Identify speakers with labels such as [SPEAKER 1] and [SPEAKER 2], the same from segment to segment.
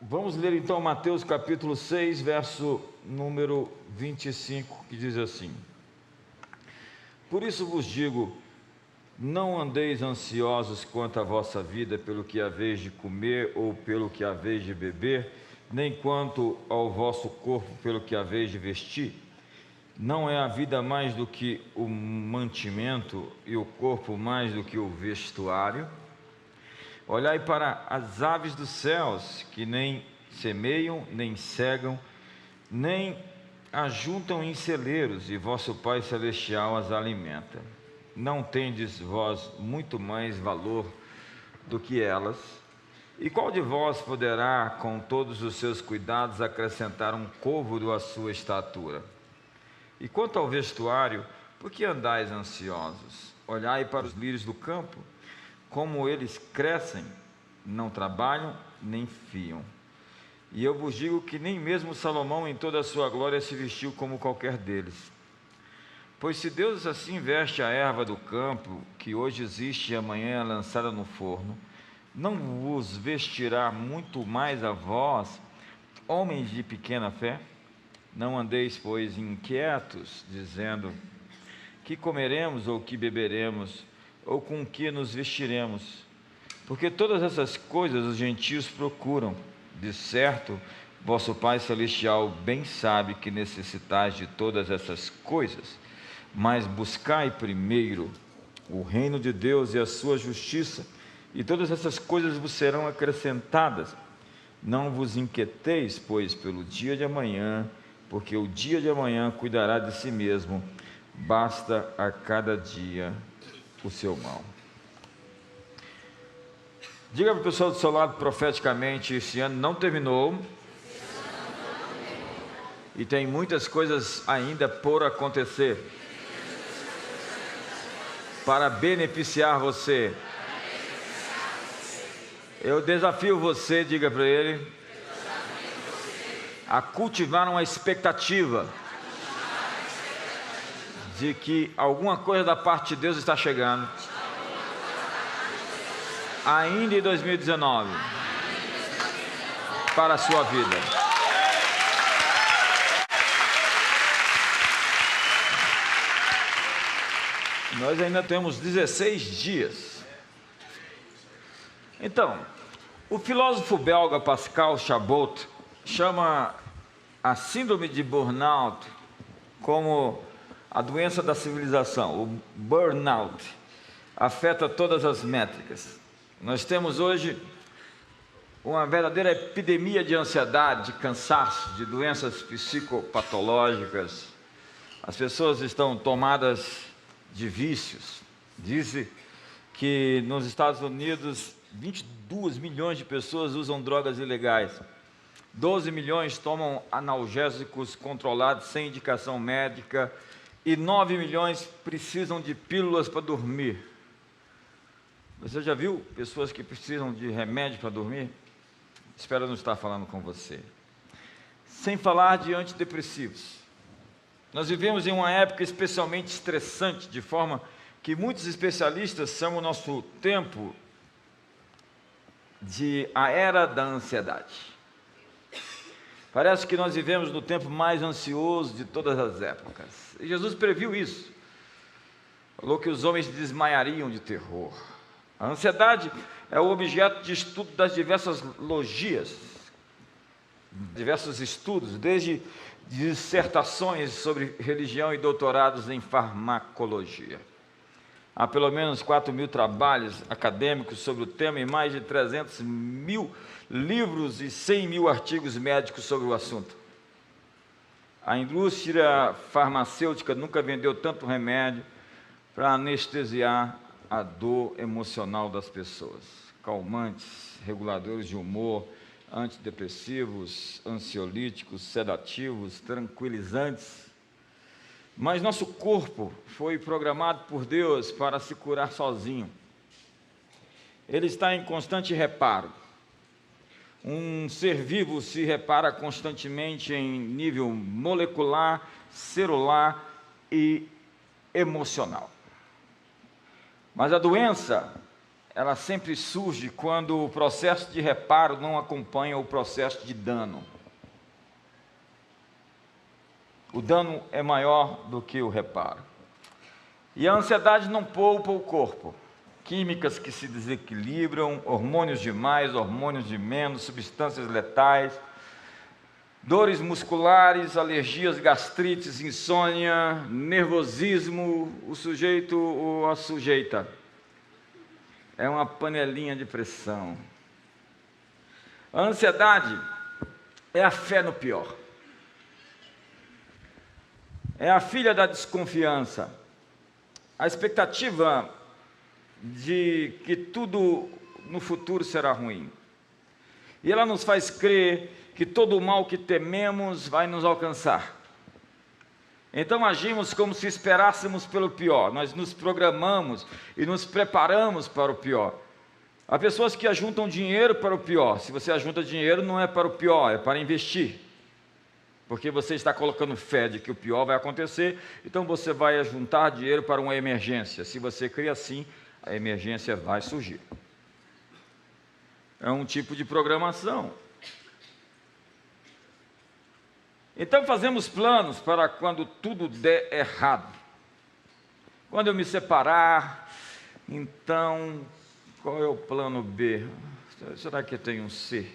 [SPEAKER 1] Vamos ler então Mateus capítulo 6, verso número 25, que diz assim: Por isso vos digo, não andeis ansiosos quanto à vossa vida, pelo que haveis de comer ou pelo que haveis de beber, nem quanto ao vosso corpo, pelo que haveis de vestir. Não é a vida mais do que o mantimento e o corpo mais do que o vestuário? Olhai para as aves dos céus, que nem semeiam, nem cegam, nem ajuntam em celeiros, e vosso Pai Celestial as alimenta. Não tendes vós muito mais valor do que elas? E qual de vós poderá, com todos os seus cuidados, acrescentar um côvado à sua estatura? E quanto ao vestuário, por que andais ansiosos? Olhai para os lírios do campo, como eles crescem, não trabalham, nem fiam. E eu vos digo que nem mesmo Salomão em toda a sua glória se vestiu como qualquer deles. Pois se Deus assim veste a erva do campo, que hoje existe e amanhã é lançada no forno, não vos vestirá muito mais a vós, homens de pequena fé? Não andeis, pois, inquietos, dizendo: que comeremos ou que beberemos, ou com que nos vestiremos? Porque todas essas coisas os gentios procuram. De certo, vosso Pai Celestial bem sabe que necessitais de todas essas coisas. Mas buscai primeiro o reino de Deus e a sua justiça, e todas essas coisas vos serão acrescentadas. Não vos inquieteis, pois, pelo dia de amanhã, porque o dia de amanhã cuidará de si mesmo. Basta a cada dia o seu mal. Diga para o pessoal do seu lado profeticamente: esse ano não terminou e tem muitas coisas ainda por acontecer para beneficiar você. Eu desafio você, diga para ele, a cultivar uma expectativa de que alguma coisa da parte de Deus está chegando ainda em 2019 para a sua vida. Nós ainda temos 16 dias. Então, o filósofo belga Pascal Chabot chama a síndrome de burnout como a doença da civilização. O burnout afeta todas as métricas. Nós temos hoje uma verdadeira epidemia de ansiedade, de cansaço, de doenças psicopatológicas. As pessoas estão tomadas de vícios. Diz que nos Estados Unidos 22 milhões de pessoas usam drogas ilegais. 12 milhões tomam analgésicos controlados sem indicação médica e 9 milhões precisam de pílulas para dormir. Você já viu pessoas que precisam de remédio para dormir? Espero não estar falando com você. Sem falar de antidepressivos. Nós vivemos em uma época especialmente estressante, de forma que muitos especialistas chamam o nosso tempo de a era da ansiedade. Parece que nós vivemos no tempo mais ansioso de todas as épocas. E Jesus previu isso. Falou que os homens desmaiariam de terror. A ansiedade é o objeto de estudo das diversas logias, diversos estudos, desde dissertações sobre religião e doutorados em farmacologia. Há pelo menos 4.000 trabalhos acadêmicos sobre o tema e mais de 300.000 livros e 100.000 artigos médicos sobre o assunto. A indústria farmacêutica nunca vendeu tanto remédio para anestesiar a dor emocional das pessoas. Calmantes, reguladores de humor, antidepressivos, ansiolíticos, sedativos, tranquilizantes. Mas nosso corpo foi programado por Deus para se curar sozinho. Ele está em constante reparo. Um ser vivo se repara constantemente em nível molecular, celular e emocional. Mas a doença ela sempre surge quando o processo de reparo não acompanha o processo de dano. O dano é maior do que o reparo. E a ansiedade não poupa o corpo. Químicas que se desequilibram, hormônios de mais, hormônios de menos, substâncias letais, dores musculares, alergias, gastrites, insônia, nervosismo, o sujeito ou a sujeita é uma panelinha de pressão. A ansiedade é a fé no pior. É a filha da desconfiança. A expectativa de que tudo no futuro será ruim. E ela nos faz crer que todo o mal que tememos vai nos alcançar. Então agimos como se esperássemos pelo pior. Nós nos programamos e nos preparamos para o pior. Há pessoas que ajuntam dinheiro para o pior. Se você ajunta dinheiro, não é para o pior, é para investir. Porque você está colocando fé de que o pior vai acontecer, então você vai juntar dinheiro para uma emergência. Se você cria assim, a emergência vai surgir. É um tipo de programação. Então fazemos planos para quando tudo der errado. Quando eu me separar, então, qual é o plano B? Será que tem um C?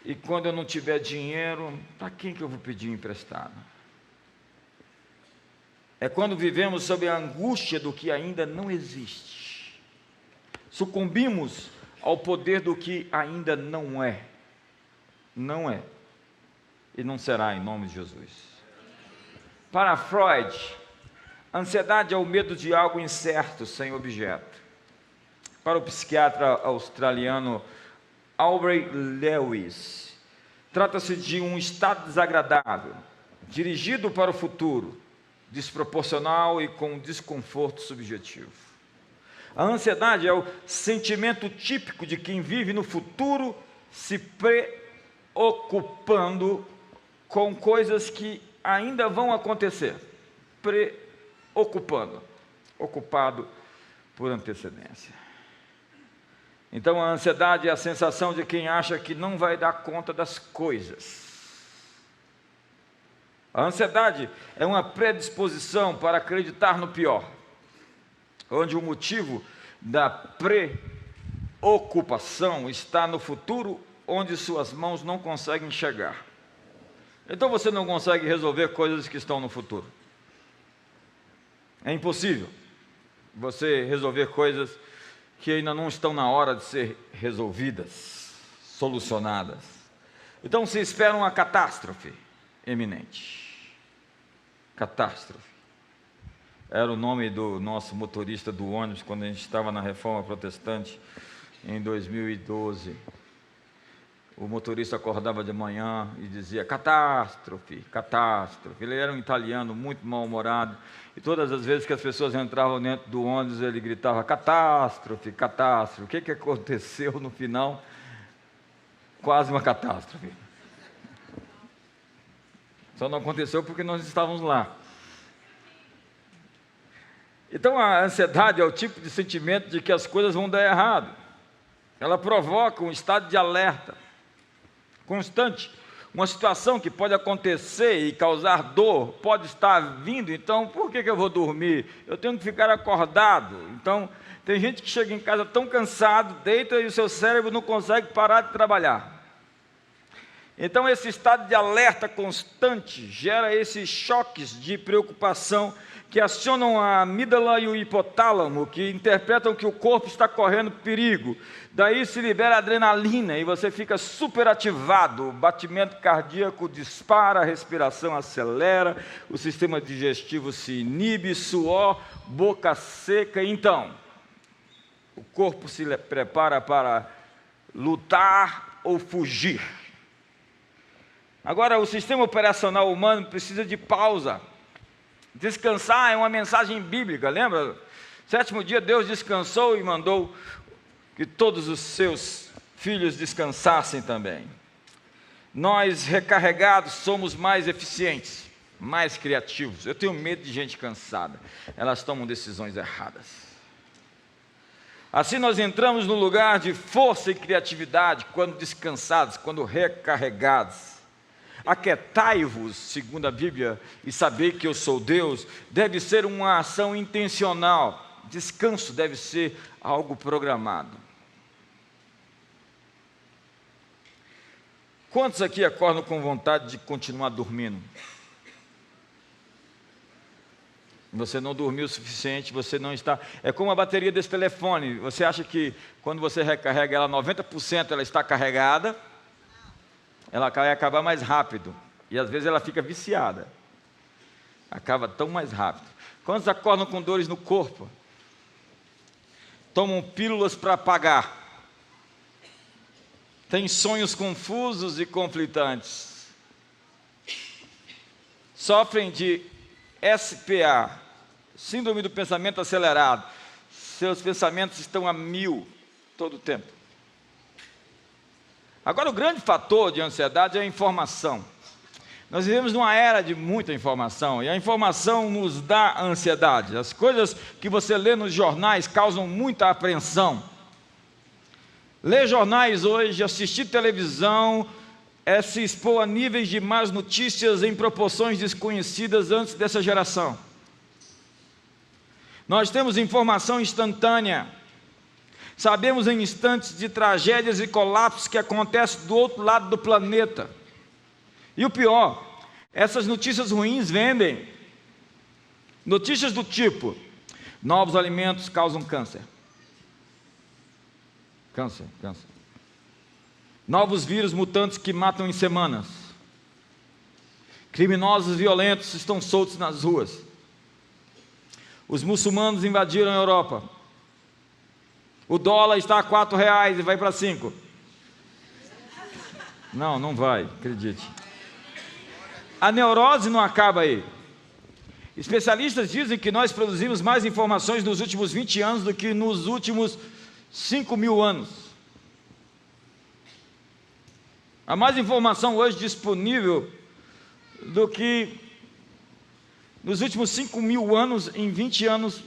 [SPEAKER 1] E quando eu não tiver dinheiro, para quem que eu vou pedir emprestado? É quando vivemos sob a angústia do que ainda não existe. Sucumbimos ao poder do que ainda não é. Não é. E não será, em nome de Jesus. Para Freud, a ansiedade é o medo de algo incerto, sem objeto. Para o psiquiatra australiano Aubrey Lewis, trata-se de um estado desagradável, dirigido para o futuro, desproporcional e com desconforto subjetivo. A ansiedade é o sentimento típico de quem vive no futuro, se preocupando com coisas que ainda vão acontecer. Preocupando, ocupado por antecedência. Então a ansiedade é a sensação de quem acha que não vai dar conta das coisas. A ansiedade é uma predisposição para acreditar no pior, onde o motivo da preocupação está no futuro, onde suas mãos não conseguem chegar. Então você não consegue resolver coisas que estão no futuro. É impossível você resolver coisas que ainda não estão na hora de ser resolvidas, solucionadas. Então se espera uma catástrofe iminente. Catástrofe. Era o nome do nosso motorista do ônibus quando a gente estava na Reforma Protestante em 2012. O motorista acordava de manhã e dizia: catástrofe, catástrofe. Ele era um italiano muito mal-humorado, e todas as vezes que as pessoas entravam dentro do ônibus, ele gritava: catástrofe, catástrofe. O que aconteceu no final? Quase uma catástrofe. Só não aconteceu porque nós estávamos lá. Então a ansiedade é o tipo de sentimento de que as coisas vão dar errado. Ela provoca um estado de alerta constante. Uma situação que pode acontecer e causar dor, pode estar vindo, então por que eu vou dormir? Eu tenho que ficar acordado. Então tem gente que chega em casa tão cansado, deita e o seu cérebro não consegue parar de trabalhar. Então esse estado de alerta constante gera esses choques de preocupação que acionam a amígdala e o hipotálamo, que interpretam que o corpo está correndo perigo. Daí se libera adrenalina e você fica superativado, o batimento cardíaco dispara, a respiração acelera, o sistema digestivo se inibe, suor, boca seca. Então, o corpo se prepara para lutar ou fugir. Agora, o sistema operacional humano precisa de pausa. Descansar é uma mensagem bíblica, lembra? Sétimo dia Deus descansou e mandou que todos os seus filhos descansassem também. Nós, recarregados, somos mais eficientes, mais criativos. Eu tenho medo de gente cansada, elas tomam decisões erradas. Assim nós entramos no lugar de força e criatividade, quando descansados, quando recarregados. Aquietai-vos, segundo a Bíblia, e saber que eu sou Deus, deve ser uma ação intencional. Descanso deve ser algo programado. Quantos aqui acordam com vontade de continuar dormindo? Você não dormiu o suficiente, você não está... É como a bateria desse telefone. Você acha que quando você recarrega ela, 90% ela está carregada? Ela vai acabar mais rápido. E às vezes ela fica viciada. Acaba tão mais rápido. Quantos acordam com dores no corpo? Tomam pílulas para apagar. Têm sonhos confusos e conflitantes. Sofrem de SPA, síndrome do pensamento acelerado. Seus pensamentos estão a 1000 todo o tempo. Agora, o grande fator de ansiedade é a informação. Nós vivemos numa era de muita informação, e a informação nos dá ansiedade. As coisas que você lê nos jornais causam muita apreensão. Ler jornais hoje, assistir televisão, é se expor a níveis de más notícias em proporções desconhecidas antes dessa geração. Nós temos informação instantânea. Sabemos em instantes de tragédias e colapsos que acontecem do outro lado do planeta. E o pior, essas notícias ruins vendem. Notícias do tipo: novos alimentos causam câncer. Câncer. Novos vírus mutantes que matam em semanas. Criminosos violentos estão soltos nas ruas. Os muçulmanos invadiram a Europa. O dólar está a R$4 e vai para 5. Não vai, acredite. A neurose não acaba aí. Especialistas dizem que nós produzimos mais informações nos últimos 20 anos do que nos últimos 5.000 anos. Há mais informação hoje disponível do que nos últimos 5.000 anos. Em 20 anos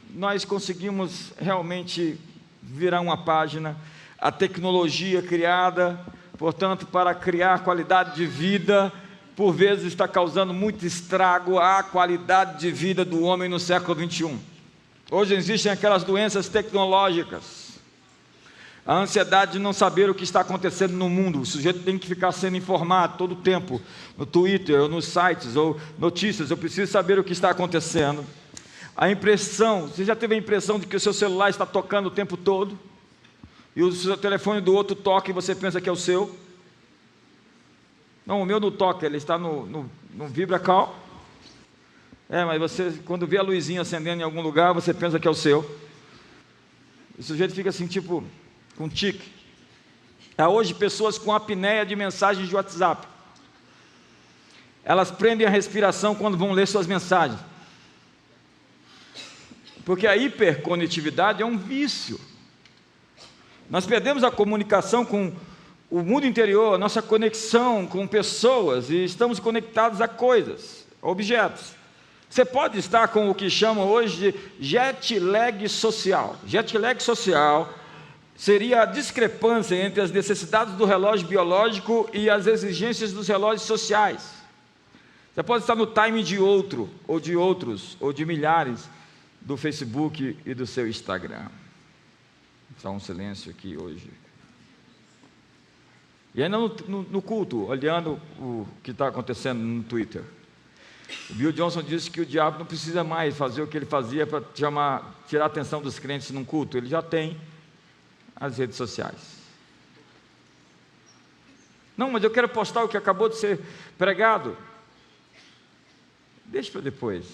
[SPEAKER 1] nós conseguimos realmente virar uma página. A tecnologia criada, portanto, para criar qualidade de vida, por vezes está causando muito estrago à qualidade de vida do homem no século 21. Hoje existem aquelas doenças tecnológicas. A ansiedade de não saber o que está acontecendo no mundo. O sujeito tem que ficar sendo informado todo o tempo, no Twitter, ou nos sites, ou notícias. Eu preciso saber o que está acontecendo. A impressão, você já teve a impressão de que o seu celular está tocando o tempo todo? E o seu telefone do outro toca e você pensa que é o seu? Não, o meu não toca, ele está no vibra-call. Mas você, quando vê a luzinha acendendo em algum lugar, você pensa que é o seu. O sujeito fica assim, tipo, com tique. Há hoje pessoas com apneia de mensagens de WhatsApp. Elas prendem a respiração quando vão ler suas mensagens. Porque a hiperconectividade é um vício. Nós perdemos a comunicação com o mundo interior, a nossa conexão com pessoas, e estamos conectados a coisas, a objetos. Você pode estar com o que chamam hoje de jet lag social. Jet lag social seria a discrepância entre as necessidades do relógio biológico e as exigências dos relógios sociais. Você pode estar no time de outro, ou de outros, ou de milhares do Facebook e do seu Instagram. Está um silêncio aqui hoje. E ainda no culto, olhando o que está acontecendo no Twitter. O Bill Johnson disse que o diabo não precisa mais fazer o que ele fazia para tirar a atenção dos crentes num culto. Ele já tem as redes sociais. Não, mas eu quero postar o que acabou de ser pregado. Deixa para depois.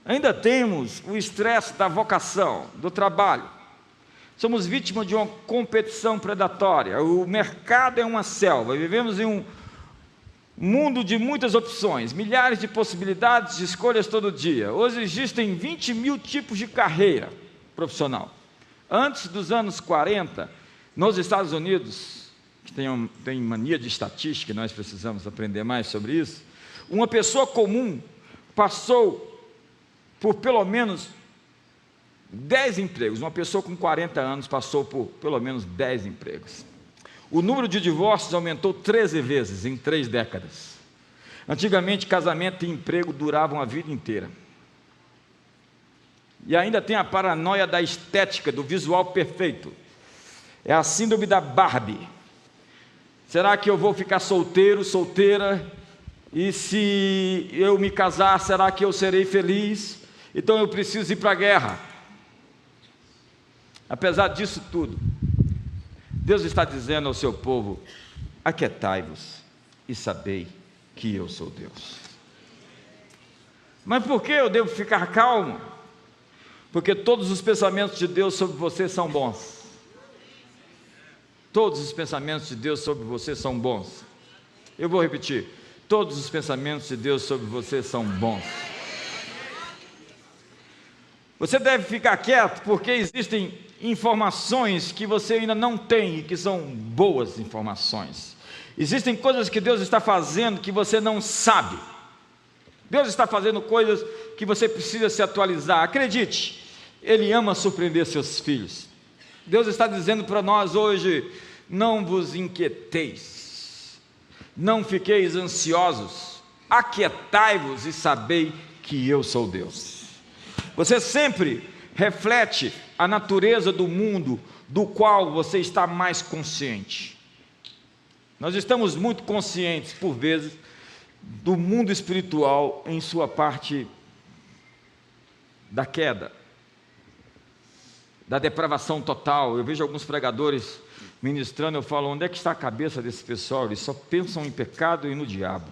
[SPEAKER 1] Ainda temos o estresse da vocação, do trabalho. Somos vítimas de uma competição predatória. O mercado é uma selva. Vivemos em um mundo de muitas opções, milhares de possibilidades de escolhas todo dia. Hoje existem 20.000 tipos de carreira profissional. Antes dos anos 40, nos Estados Unidos, que tem mania de estatística, nós precisamos aprender mais sobre isso, uma pessoa comum passou por pelo menos 10 empregos. Uma pessoa com 40 anos passou por pelo menos 10 empregos. O número de divórcios aumentou 13 vezes em 3 décadas. Antigamente, casamento e emprego duravam a vida inteira. E ainda tem a paranoia da estética, do visual perfeito. É a síndrome da Barbie. Será que eu vou ficar solteiro, solteira? E se eu me casar, será que eu serei feliz? Então eu preciso ir para a guerra. Apesar disso tudo, Deus está dizendo ao seu povo: aquietai-vos e sabei que eu sou Deus. Mas por que eu devo ficar calmo? Porque todos os pensamentos de Deus sobre você são bons. Todos os pensamentos de Deus sobre você são bons. Eu vou repetir: todos os pensamentos de Deus sobre você são bons. Você deve ficar quieto, porque existem informações que você ainda não tem e que são boas informações. Existem coisas que Deus está fazendo que você não sabe. Deus está fazendo coisas que você precisa se atualizar. Acredite, Ele ama surpreender seus filhos. Deus está dizendo para nós hoje: não vos inquieteis, não fiqueis ansiosos, aquietai-vos e sabei que eu sou Deus. Você sempre reflete a natureza do mundo do qual você está mais consciente. Nós estamos muito conscientes, por vezes, do mundo espiritual em sua parte da queda, da depravação total. Eu vejo alguns pregadores ministrando, eu falo: onde é que está a cabeça desse pessoal? Eles só pensam em pecado e no diabo.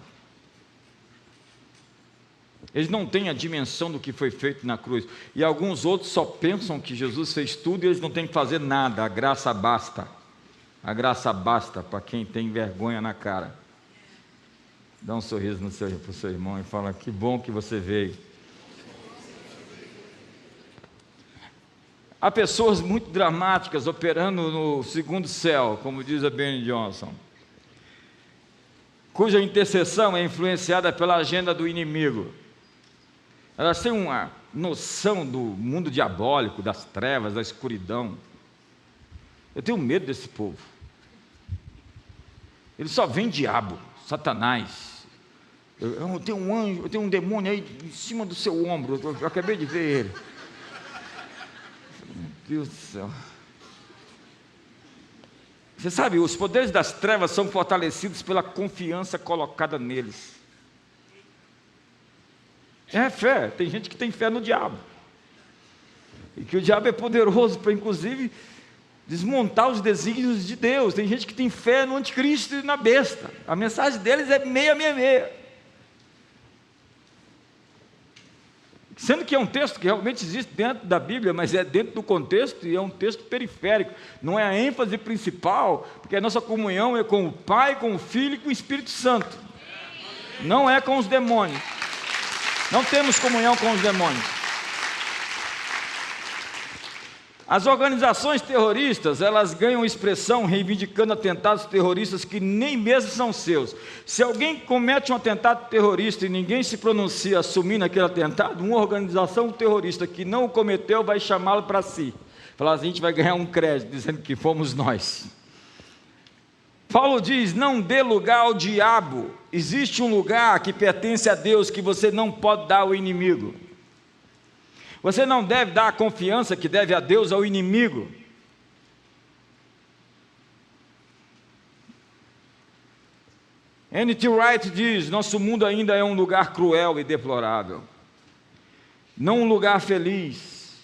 [SPEAKER 1] Eles não têm a dimensão do que foi feito na cruz. E alguns outros só pensam que Jesus fez tudo e eles não têm que fazer nada. A graça basta. A graça basta para quem tem vergonha na cara. Dá um sorriso para o seu irmão e fala: que bom que você veio. Há pessoas muito dramáticas operando no segundo céu, como diz a Benny Johnson, cuja intercessão é influenciada pela agenda do inimigo. Elas têm uma noção do mundo diabólico, das trevas, da escuridão. Eu tenho medo desse povo. Ele só vem diabo, Satanás. Eu tenho um anjo, eu tenho um demônio aí em cima do seu ombro. Eu acabei de ver ele. Meu Deus do céu. Você sabe, os poderes das trevas são fortalecidos pela confiança colocada neles. É fé. Tem gente que tem fé no diabo. E que o diabo é poderoso para, inclusive, desmontar os desígnios de Deus. Tem gente que tem fé no anticristo e na besta. A mensagem deles é 666. Sendo que é um texto que realmente existe dentro da Bíblia, mas é dentro do contexto e é um texto periférico. Não é a ênfase principal, porque a nossa comunhão é com o Pai, com o Filho e com o Espírito Santo. Não é com os demônios. Não temos comunhão com os demônios. As organizações terroristas, elas ganham expressão reivindicando atentados terroristas que nem mesmo são seus. Se alguém comete um atentado terrorista e ninguém se pronuncia assumindo aquele atentado, uma organização terrorista que não o cometeu vai chamá-lo para si. Falar assim: a gente vai ganhar um crédito dizendo que fomos nós. Paulo diz: não dê lugar ao diabo. Existe um lugar que pertence a Deus que você não pode dar ao inimigo. Você não deve dar a confiança que deve a Deus ao inimigo. N.T. Wright diz: nosso mundo ainda é um lugar cruel e deplorável. Não um lugar feliz,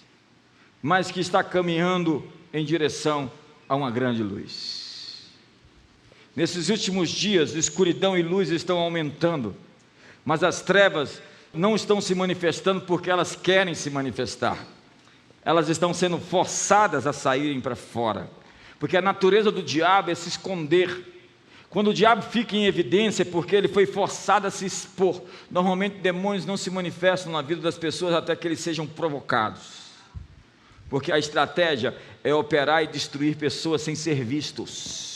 [SPEAKER 1] mas que está caminhando em direção a uma grande luz. Nesses últimos dias, escuridão e luz estão aumentando, mas as trevas não estão se manifestando porque elas querem se manifestar. Elas estão sendo forçadas a saírem para fora, porque a natureza do diabo é se esconder. Quando o diabo fica em evidência é porque ele foi forçado a se expor. Normalmente demônios não se manifestam na vida das pessoas até que eles sejam provocados, porque a estratégia é operar e destruir pessoas sem ser vistos.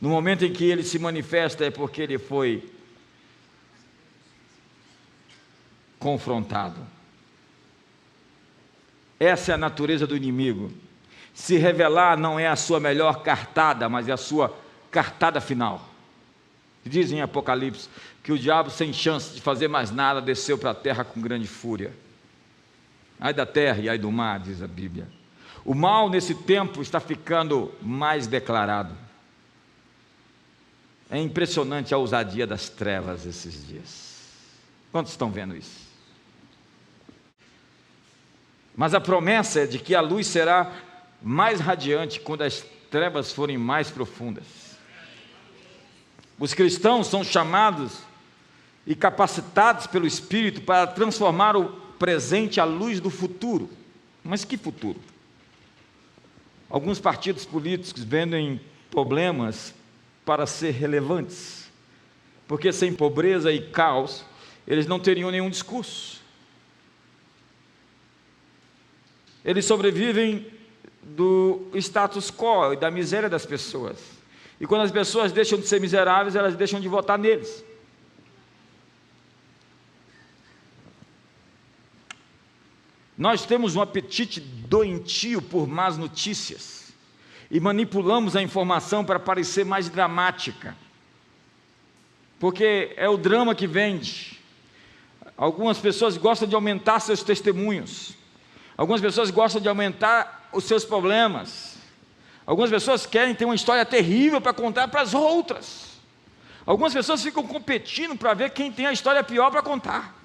[SPEAKER 1] No momento em que ele se manifesta é porque ele foi confrontado. Essa é a natureza do inimigo. Se revelar não é a sua melhor cartada, mas é a sua cartada final. Diz em Apocalipse que o diabo, sem chance de fazer mais nada, desceu para a terra com grande fúria. Ai da terra e ai do mar, diz a Bíblia. O mal nesse tempo está ficando mais declarado. É impressionante a ousadia das trevas esses dias. Quantos estão vendo isso? Mas a promessa é de que a luz será mais radiante quando as trevas forem mais profundas. Os cristãos são chamados e capacitados pelo Espírito para transformar o presente à luz do futuro. Mas que futuro? Alguns partidos políticos vendem problemas para ser relevantes, porque sem pobreza e caos, eles não teriam nenhum discurso. Eles sobrevivem do status quo e da miséria das pessoas. E quando as pessoas deixam de ser miseráveis, elas deixam de votar neles. Nós temos um apetite doentio por más notícias e manipulamos a informação para parecer mais dramática, porque é o drama que vende. Algumas pessoas gostam de aumentar seus testemunhos, algumas pessoas gostam de aumentar os seus problemas, algumas pessoas querem ter uma história terrível para contar para as outras, algumas pessoas ficam competindo para ver quem tem a história pior para contar.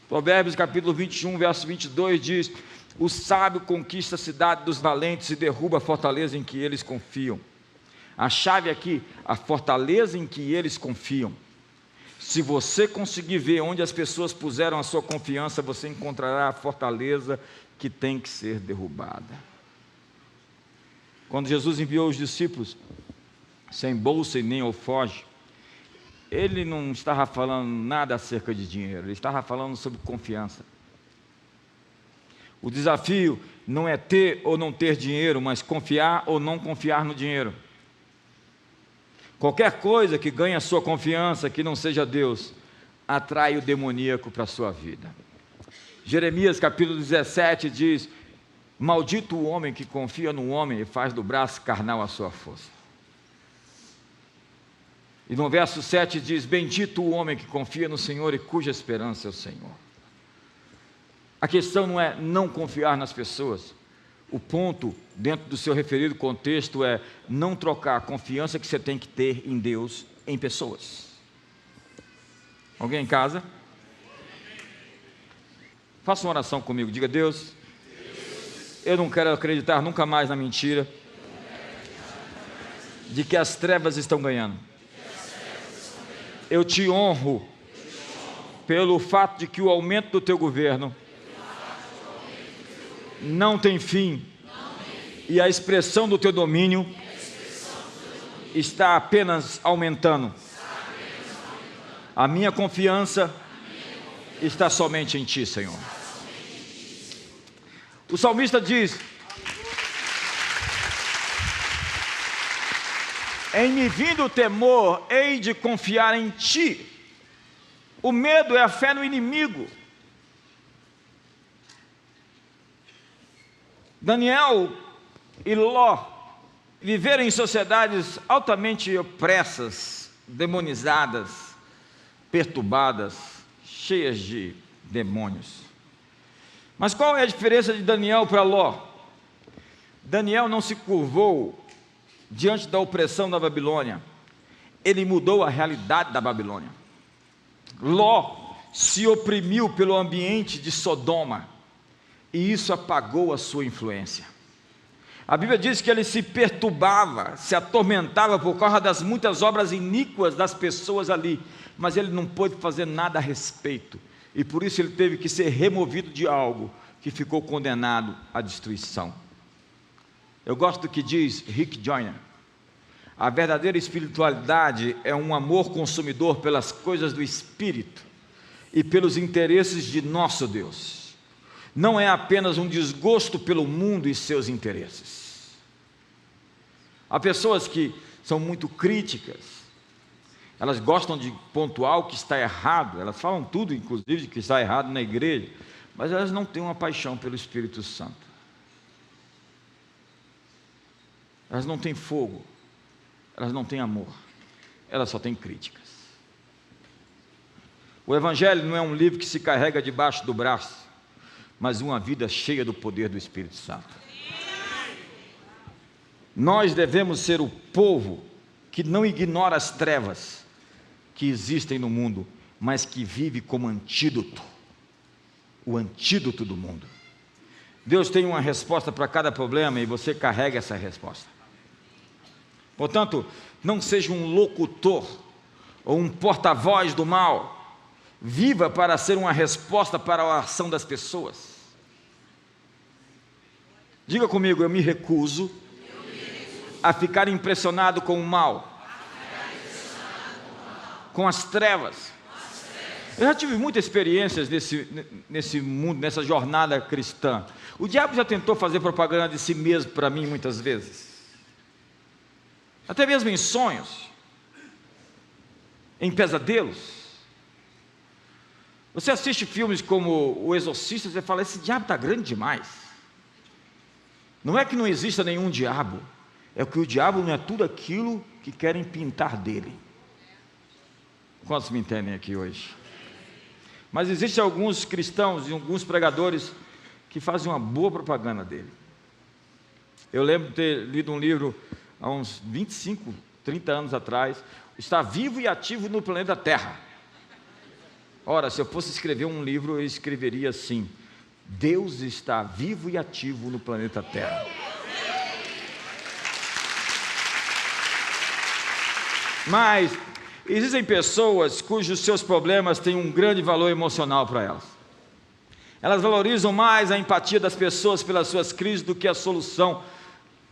[SPEAKER 1] Provérbios capítulo 21, verso 22 diz: o sábio conquista a cidade dos valentes e derruba a fortaleza em que eles confiam. A chave aqui, a fortaleza em que eles confiam. Se você conseguir ver onde as pessoas puseram a sua confiança, você encontrará a fortaleza que tem que ser derrubada. Quando Jesus enviou os discípulos, sem bolsa e nem alforje, ele não estava falando nada acerca de dinheiro, ele estava falando sobre confiança. O desafio não é ter ou não ter dinheiro, mas confiar ou não confiar no dinheiro. Qualquer coisa que ganhe a sua confiança, que não seja Deus, atrai o demoníaco para a sua vida. Jeremias capítulo 17 diz: maldito o homem que confia no homem e faz do braço carnal a sua força. E no verso 7 diz: bendito o homem que confia no Senhor e cuja esperança é o Senhor. A questão não é não confiar nas pessoas. O ponto, dentro do seu referido contexto, é não trocar a confiança que você tem que ter em Deus, em pessoas. Alguém em casa? Faça uma oração comigo, diga: Deus, eu não quero acreditar nunca mais na mentira de que as trevas estão ganhando. Eu te honro pelo fato de que o aumento do teu governo não tem fim, e a expressão do teu domínio está apenas aumentando. A minha confiança está somente em ti, Senhor. O salmista diz: em me vindo o temor, hei de confiar em ti. O medo é a fé no inimigo. Daniel e Ló viveram em sociedades altamente opressas, demonizadas, perturbadas, cheias de demônios. Mas qual é a diferença de Daniel para Ló? Daniel não se curvou diante da opressão da Babilônia, ele mudou a realidade da Babilônia. Ló se oprimiu pelo ambiente de Sodoma, e isso apagou a sua influência. A Bíblia diz que ele se perturbava, se atormentava por causa das muitas obras iníquas das pessoas ali, mas ele não pôde fazer nada a respeito, e por isso ele teve que ser removido de algo que ficou condenado à destruição. Eu gosto do que diz Rick Joyner: a verdadeira espiritualidade é um amor consumidor pelas coisas do Espírito e pelos interesses de nosso Deus. Não é apenas um desgosto pelo mundo e seus interesses. Há pessoas que são muito críticas, elas gostam de pontuar o que está errado, elas falam tudo, inclusive, de que está errado na igreja, mas elas não têm uma paixão pelo Espírito Santo. Elas não têm fogo, elas não têm amor, elas só têm críticas. O Evangelho não é um livro que se carrega debaixo do braço, mas uma vida cheia do poder do Espírito Santo. Nós devemos ser o povo que não ignora as trevas que existem no mundo, mas que vive como antídoto, o antídoto do mundo. Deus tem uma resposta para cada problema e você carrega essa resposta. Portanto, não seja um locutor ou um porta-voz do mal. Viva para ser uma resposta para a ação das pessoas. Diga comigo, eu me recuso a ficar impressionado com o mal, com as trevas. Eu já tive muitas experiências nesse mundo, nessa jornada cristã. O diabo já tentou fazer propaganda de si mesmo para mim muitas vezes. Até mesmo em sonhos, em pesadelos. Você assiste filmes como O Exorcista, você fala, esse diabo está grande demais. Não é que não exista nenhum diabo, é que o diabo não é tudo aquilo que querem pintar dele. Quantos me entendem aqui hoje? Mas existem alguns cristãos e alguns pregadores que fazem uma boa propaganda dele. Eu lembro de ter lido um livro há uns 25, 30 anos atrás, está vivo e ativo no planeta Terra. Ora, se eu fosse escrever um livro, eu escreveria assim: Deus está vivo e ativo no planeta Terra. Mas existem pessoas cujos seus problemas têm um grande valor emocional para elas. Elas valorizam mais a empatia das pessoas pelas suas crises do que a solução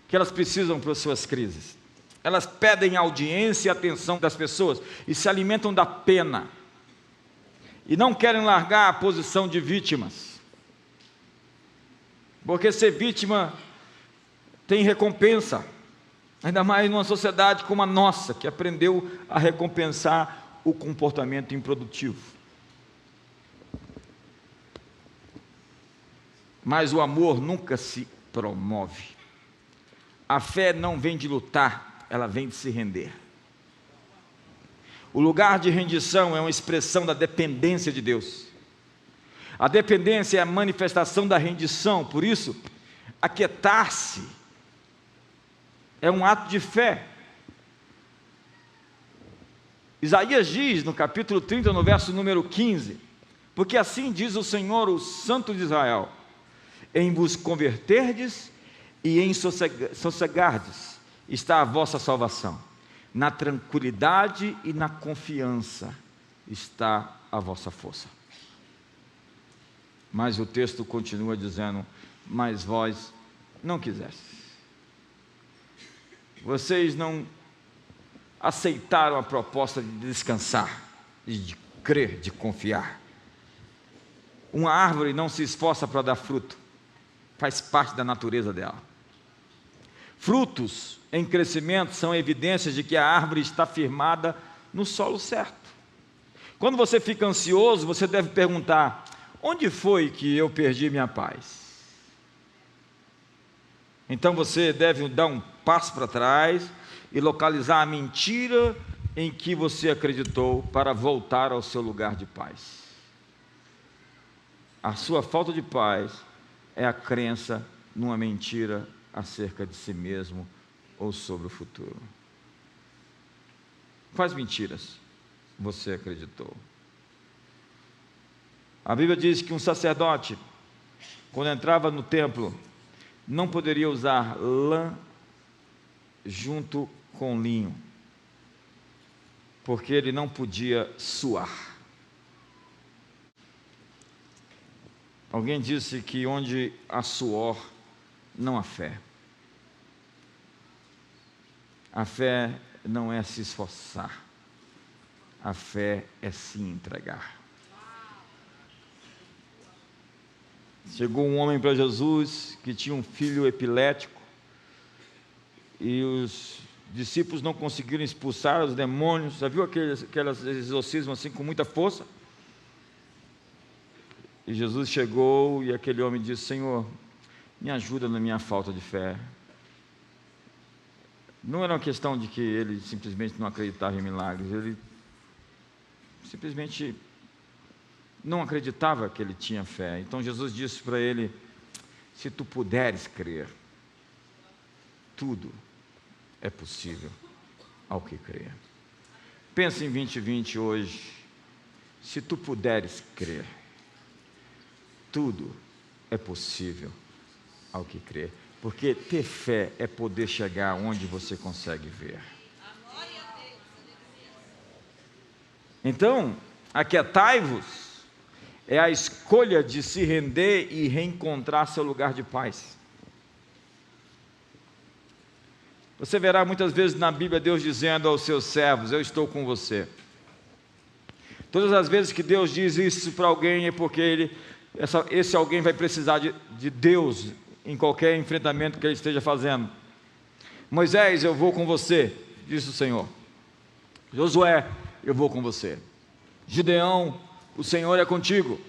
[SPEAKER 1] que elas precisam para as suas crises. Elas pedem audiência e atenção das pessoas e se alimentam da pena. E não querem largar a posição de vítimas. Porque ser vítima tem recompensa. Ainda mais numa sociedade como a nossa, que aprendeu a recompensar o comportamento improdutivo. Mas o amor nunca se promove. A fé não vem de lutar, ela vem de se render. O lugar de rendição é uma expressão da dependência de Deus. A dependência é a manifestação da rendição, por isso, aquietar-se é um ato de fé. Isaías diz no capítulo 30, no verso número 15, porque assim diz o Senhor, o Santo de Israel: em vos converterdes e em sossegardes está a vossa salvação, na tranquilidade e na confiança está a vossa força. Mas o texto continua dizendo: mas vós não quisestes. Vocês não aceitaram a proposta de descansar, de crer, de confiar. Uma árvore não se esforça para dar fruto, faz parte da natureza dela. Frutos em crescimento são evidências de que a árvore está firmada no solo certo. Quando você fica ansioso, você deve perguntar: onde foi que eu perdi minha paz? Então você deve dar um passo para trás e localizar a mentira em que você acreditou para voltar ao seu lugar de paz. A sua falta de paz é a crença numa mentira acerca de si mesmo ou sobre o futuro. Quais mentiras você acreditou? A Bíblia diz que um sacerdote, quando entrava no templo, não poderia usar lã junto com linho, porque ele não podia suar. Alguém disse que onde há suor, não há fé. A fé não é se esforçar, a fé é se entregar. Chegou um homem para Jesus que tinha um filho epilético e os discípulos não conseguiram expulsar os demônios. Já viu aqueles exorcismos assim com muita força? E Jesus chegou e aquele homem disse: Senhor, me ajuda na minha falta de fé. Não era uma questão de que ele simplesmente não acreditava em milagres, ele simplesmente não acreditava que ele tinha fé. Então Jesus disse para ele: se tu puderes crer, tudo é possível ao que crer. Pensa em 2020 hoje. Se tu puderes crer, tudo é possível ao que crer. Porque ter fé é poder chegar onde você consegue ver. Então, aquietai-vos é a escolha de se render e reencontrar seu lugar de paz. Você verá muitas vezes na Bíblia Deus dizendo aos seus servos: eu estou com você. Todas as vezes que Deus diz isso para alguém é porque esse alguém vai precisar de Deus em qualquer enfrentamento que ele esteja fazendo. Moisés, eu vou com você, disse o Senhor. Josué, eu vou com você. Gideão, o Senhor é contigo.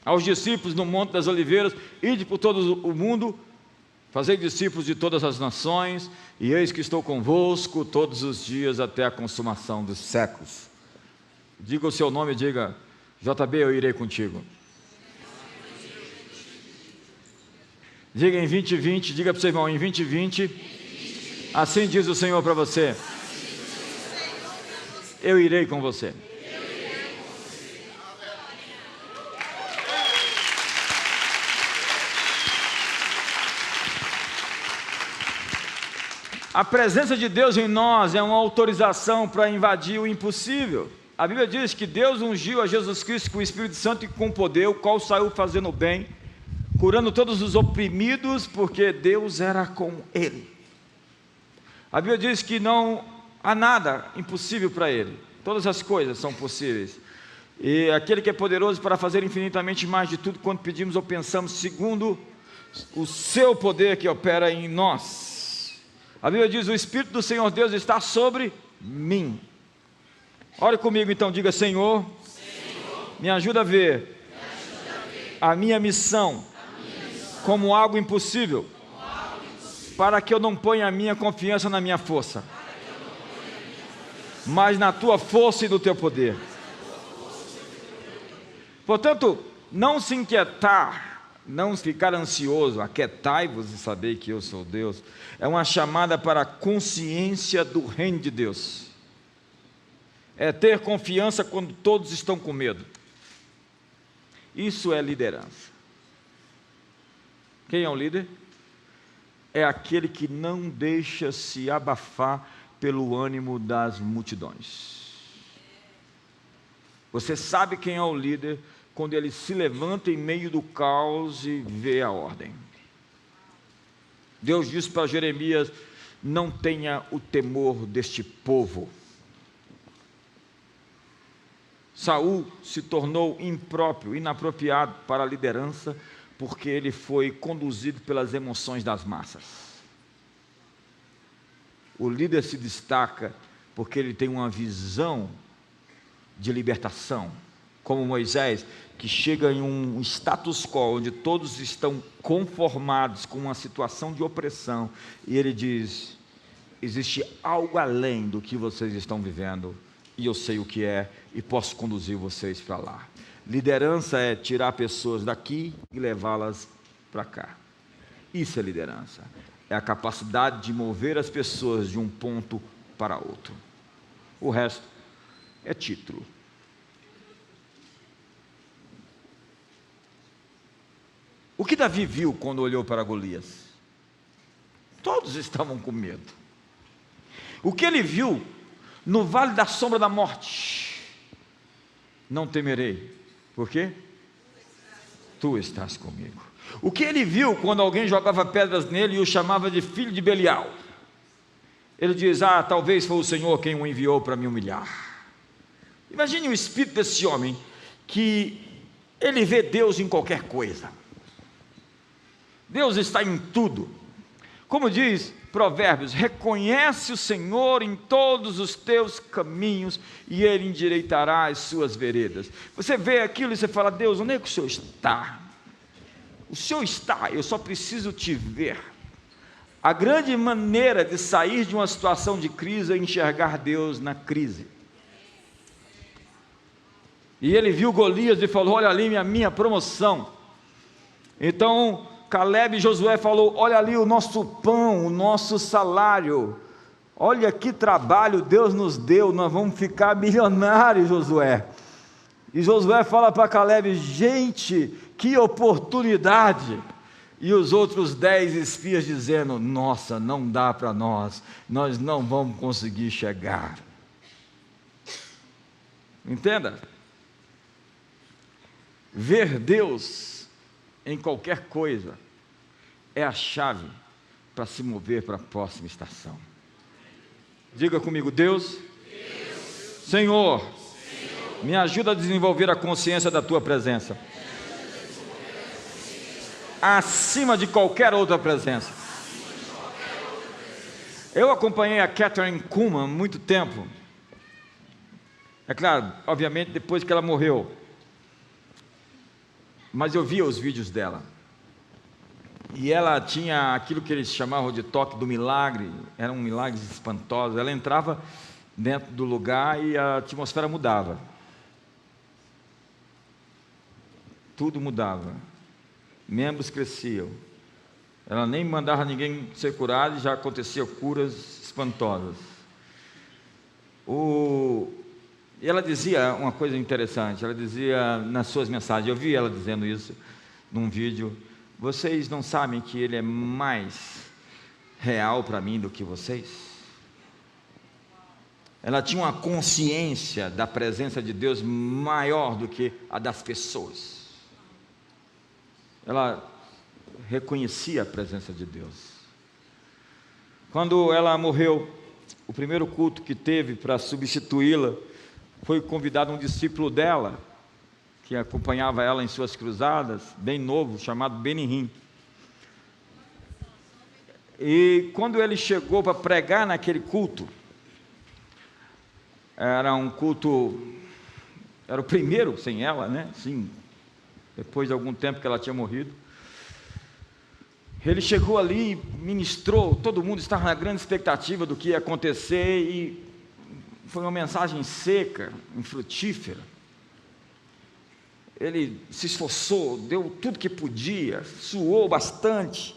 [SPEAKER 1] Aos discípulos no Monte das Oliveiras: ide por todo o mundo, fazei discípulos de todas as nações, e eis que estou convosco todos os dias até a consumação dos séculos. Diga o seu nome, diga: JB, eu irei contigo. Diga em 2020, diga para o seu irmão: em 2020, assim diz o Senhor para você: eu irei com você. A presença de Deus em nós é uma autorização para invadir o impossível. A Bíblia diz que Deus ungiu a Jesus Cristo com o Espírito Santo e com poder, o qual saiu fazendo bem, curando todos os oprimidos, porque Deus era com ele. A Bíblia diz que não há nada impossível para ele, todas as coisas são possíveis. E aquele que é poderoso para fazer infinitamente mais de tudo quanto pedimos ou pensamos, segundo o seu poder que opera em nós. A Bíblia diz: o Espírito do Senhor Deus está sobre mim. Ore comigo então, diga: Senhor, me ajuda a ver a minha missão como algo impossível, para que eu não ponha a minha confiança na minha força, mas na tua força e no teu poder. Portanto, não se inquietar, não ficar ansioso, aquietai-vos e saber que eu sou Deus, é uma chamada para a consciência do reino de Deus. É ter confiança quando todos estão com medo. Isso é liderança. Quem é o líder? É aquele que não deixa se abafar pelo ânimo das multidões. Você sabe quem é o líder quando ele se levanta em meio do caos e vê a ordem. Deus disse para Jeremias: não tenha o temor deste povo. Saul se tornou impróprio, inapropriado para a liderança, porque ele foi conduzido pelas emoções das massas. O líder se destaca porque ele tem uma visão de libertação, como Moisés, que chega em um status quo, onde todos estão conformados com uma situação de opressão, e ele diz: existe algo além do que vocês estão vivendo, e eu sei o que é, e posso conduzir vocês para lá. Liderança é tirar pessoas daqui e levá-las para cá. Isso é liderança. É a capacidade de mover as pessoas de um ponto para outro. O resto é título. O que Davi viu quando olhou para Golias? Todos estavam com medo. O que ele viu no vale da sombra da morte? Não temerei. Por quê? Tu estás comigo. O que ele viu quando alguém jogava pedras nele e o chamava de filho de Belial? Ele diz: talvez foi o Senhor quem o enviou para me humilhar. Imagine o espírito desse homem, que ele vê Deus em qualquer coisa. Deus está em tudo. Como diz Provérbios: reconhece o Senhor em todos os teus caminhos e Ele endireitará as suas veredas. Você vê aquilo e você fala: Deus, onde é que o Senhor está? O Senhor está, eu só preciso te ver. A grande maneira de sair de uma situação de crise é enxergar Deus na crise. E ele viu Golias e falou: olha ali a minha promoção. Então Caleb e Josué falou: olha ali o nosso pão, o nosso salário, olha que trabalho Deus nos deu, nós vamos ficar milionários, Josué. E Josué fala para Caleb: gente, que oportunidade. E os outros 10 espias dizendo: nossa, não dá para nós não vamos conseguir chegar. Entenda? Ver Deus em qualquer coisa é a chave para se mover para a próxima estação. Diga comigo: Deus, Senhor, me ajuda a desenvolver a consciência da Tua presença acima de qualquer outra presença. Eu acompanhei a Kathryn Kuhlman há muito tempo. É claro, obviamente depois que ela morreu, mas eu via os vídeos dela, e ela tinha aquilo que eles chamavam de toque do milagre. Eram milagres espantosos. Ela entrava dentro do lugar e a atmosfera mudava, tudo mudava, membros cresciam, ela nem mandava ninguém ser curado e já acontecia curas espantosas. E ela dizia uma coisa interessante, ela dizia nas suas mensagens, eu vi ela dizendo isso num vídeo: vocês não sabem que Ele é mais real para mim do que vocês? Ela tinha uma consciência da presença de Deus maior do que a das pessoas. Ela reconhecia a presença de Deus. Quando ela morreu, o primeiro culto que teve para substituí-la, foi convidado um discípulo dela, que acompanhava ela em suas cruzadas, bem novo, chamado Benny Hinn. E quando ele chegou para pregar naquele culto, era um culto, era o primeiro sem ela, né? Sim, depois de algum tempo que ela tinha morrido. Ele chegou ali, ministrou, todo mundo estava na grande expectativa do que ia acontecer, e foi uma mensagem seca, infrutífera. Ele se esforçou, deu tudo que podia, suou bastante,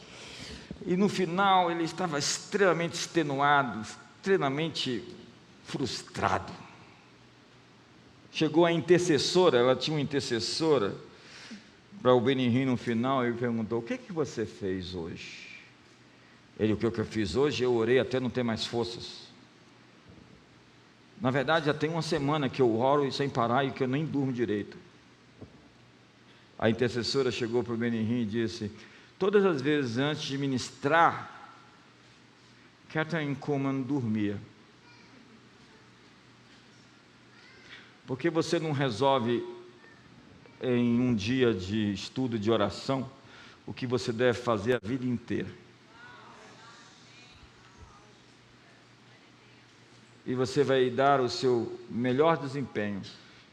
[SPEAKER 1] e no final ele estava extremamente extenuado, extremamente frustrado. Chegou a intercessora, ela tinha uma intercessora para o Benny Hinn no final, e perguntou: o que você fez hoje? Ele: o que eu fiz hoje? Eu orei até não ter mais forças. Na verdade, já tem uma semana que eu oro sem parar e que eu nem durmo direito. A intercessora chegou para o Benny Hinn e disse: todas as vezes antes de ministrar, Kathryn Kuhlman dormia. Porque você não resolve em um dia de estudo, de oração, o que você deve fazer a vida inteira. E você vai dar o seu melhor desempenho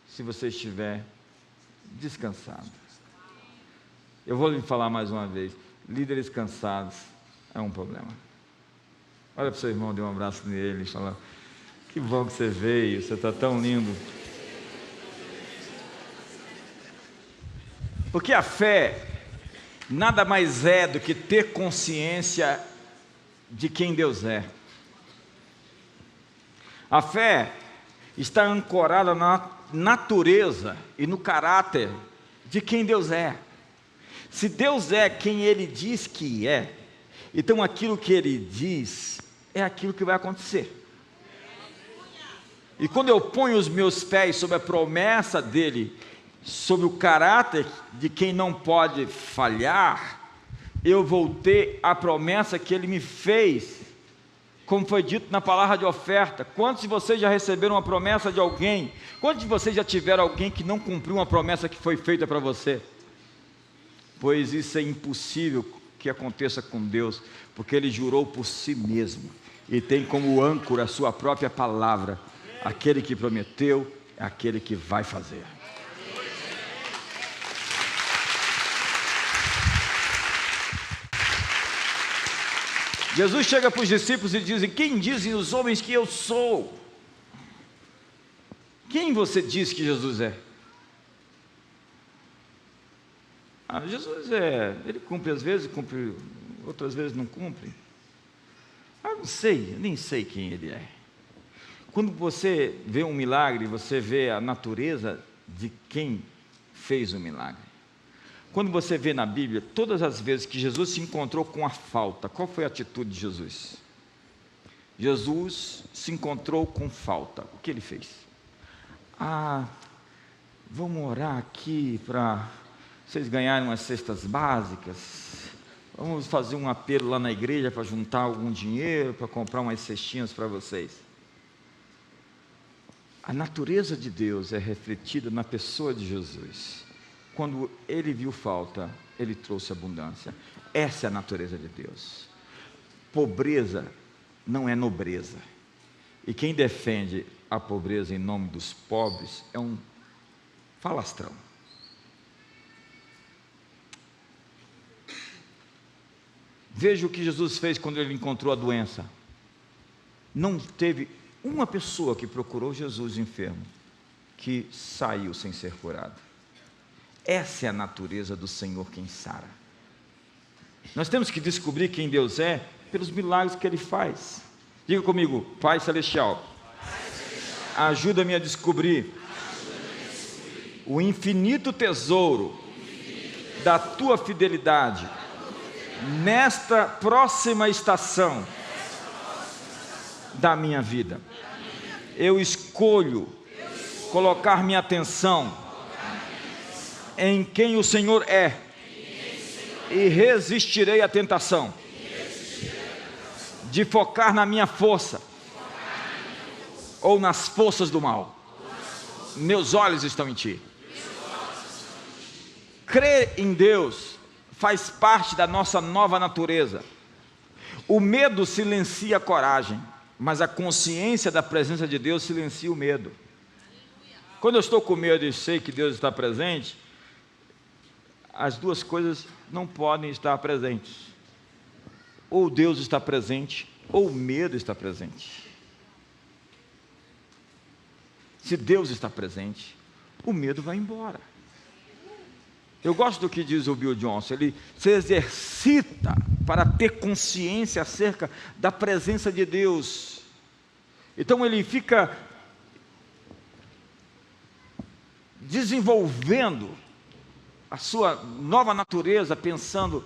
[SPEAKER 1] se você estiver descansado. Eu vou lhe falar mais uma vez: líderes cansados é um problema. Olha para o seu irmão, dê um abraço nele e fala: que bom que você veio, você está tão lindo. Porque a fé nada mais é do que ter consciência de quem Deus é. A fé está ancorada na natureza e no caráter de quem Deus é. Se Deus é quem Ele diz que é, então aquilo que Ele diz é aquilo que vai acontecer. E quando eu ponho os meus pés sobre a promessa dEle, sobre o caráter de quem não pode falhar, eu vou ter a promessa que Ele me fez, como foi dito na palavra de oferta. Quantos de vocês já receberam uma promessa de alguém? Quantos de vocês já tiveram alguém que não cumpriu uma promessa que foi feita para você? Pois isso é impossível que aconteça com Deus, porque Ele jurou por si mesmo e tem como âncora a sua própria palavra. Aquele que prometeu é aquele que vai fazer. Jesus chega para os discípulos e diz: quem dizem os homens que eu sou? Quem você diz que Jesus é? Jesus ele cumpre às vezes, cumpre outras vezes não cumpre. Não sei, nem sei quem ele é. Quando você vê um milagre, você vê a natureza de quem fez o milagre. Quando você vê na Bíblia, todas as vezes que Jesus se encontrou com a falta, qual foi a atitude de Jesus? Jesus se encontrou com falta, o que ele fez? Vamos orar aqui para vocês ganharem umas cestas básicas, vamos fazer um apelo lá na igreja para juntar algum dinheiro, para comprar umas cestinhas para vocês. A natureza de Deus é refletida na pessoa de Jesus. Quando ele viu falta, ele trouxe abundância. Essa é a natureza de Deus. Pobreza não é nobreza. E quem defende a pobreza em nome dos pobres é um falastrão. Veja o que Jesus fez quando ele encontrou a doença. Não teve uma pessoa que procurou Jesus enfermo que saiu sem ser curado. Essa é a natureza do Senhor quem sara. Nós temos que descobrir quem Deus é pelos milagres que Ele faz. Diga comigo: Pai Celestial, ajuda-me a descobrir o infinito tesouro da Tua fidelidade nesta próxima estação da minha vida. Eu escolho colocar minha atenção em quem o Senhor é e resistirei à tentação de focar na minha força ou nas forças do mal. Meus olhos estão em Ti. Crer em Deus faz parte da nossa nova natureza. O medo silencia a coragem, mas a consciência da presença de Deus silencia o medo. Quando eu estou com medo e sei que Deus está presente, as duas coisas não podem estar presentes. Ou Deus está presente, ou o medo está presente. Se Deus está presente, o medo vai embora. Eu gosto do que diz o Bill Johnson. Ele se exercita para ter consciência acerca da presença de Deus. Então ele fica desenvolvendo a sua nova natureza, pensando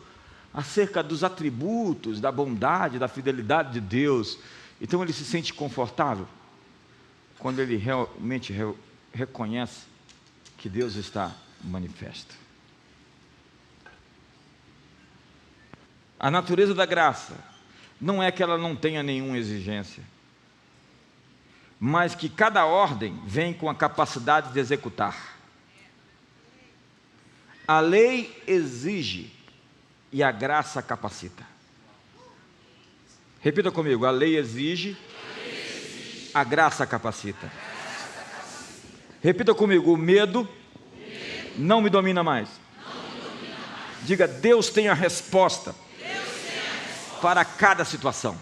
[SPEAKER 1] acerca dos atributos, da bondade, da fidelidade de Deus. Então ele se sente confortável quando ele realmente reconhece que Deus está manifesto. A natureza da graça não é que ela não tenha nenhuma exigência, mas que cada ordem vem com a capacidade de executar. A lei exige e a graça capacita. Repita comigo: a lei exige, a graça capacita. Repita comigo: o medo não me domina mais. Diga: Deus tem a resposta para cada situação.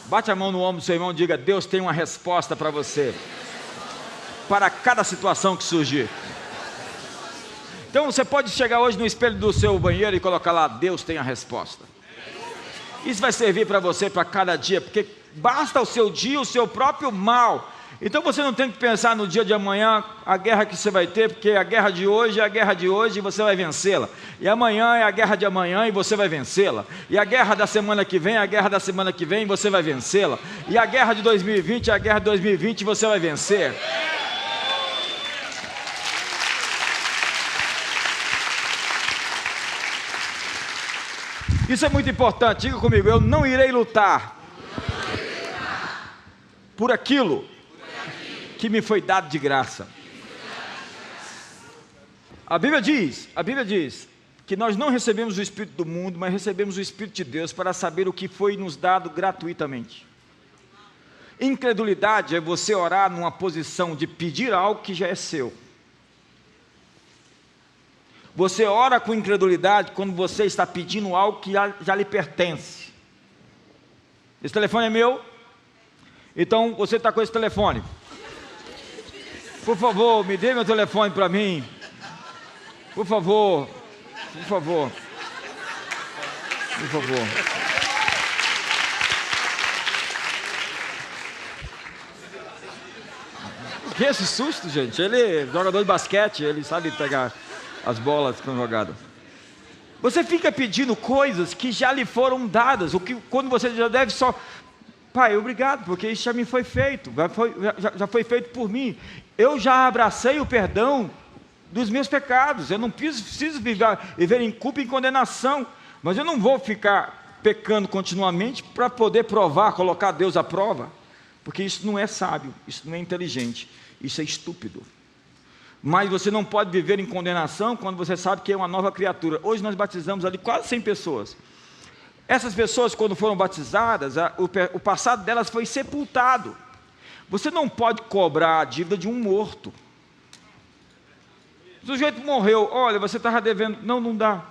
[SPEAKER 1] Bate a mão no ombro do seu irmão e diga: Deus tem uma resposta para você, para cada situação que surgir. Então você pode chegar hoje no espelho do seu banheiro e colocar lá: Deus tem a resposta. Isso vai servir para você para cada dia, porque basta o seu dia, o seu próprio mal. Então você não tem que pensar no dia de amanhã, a guerra que você vai ter, porque a guerra de hoje é a guerra de hoje e você vai vencê-la. E amanhã é a guerra de amanhã e você vai vencê-la. E a guerra da semana que vem é a guerra da semana que vem e você vai vencê-la. E a guerra de 2020 é a guerra de 2020 e você vai vencer. Isso é muito importante. Diga comigo: eu não irei lutar por aquilo que me foi dado de graça. A Bíblia diz que nós não recebemos o Espírito do mundo, mas recebemos o Espírito de Deus para saber o que foi nos dado gratuitamente. Incredulidade é você orar numa posição de pedir algo que já é seu. Você ora com incredulidade quando você está pedindo algo que já lhe pertence. Esse telefone é meu? Então você está com esse telefone. Por favor, me dê meu telefone para mim. Por favor. Por favor. Por favor. O que é esse susto, gente? Ele é jogador de basquete, ele sabe pegar as bolas que são jogadas. Você fica pedindo coisas que já lhe foram dadas, quando você já deve só... Pai, obrigado, porque isso já me foi feito, já foi feito por mim. Eu já abracei o perdão dos meus pecados. Eu não preciso viver em culpa e em condenação, mas eu não vou ficar pecando continuamente para poder provar, colocar Deus à prova, porque isso não é sábio, isso não é inteligente, isso é estúpido. Mas você não pode viver em condenação quando você sabe que é uma nova criatura. Hoje nós batizamos ali quase 100 pessoas. Essas pessoas, quando foram batizadas, o passado delas foi sepultado. Você não pode cobrar a dívida de um morto. O sujeito morreu, olha, você estava devendo. Não dá.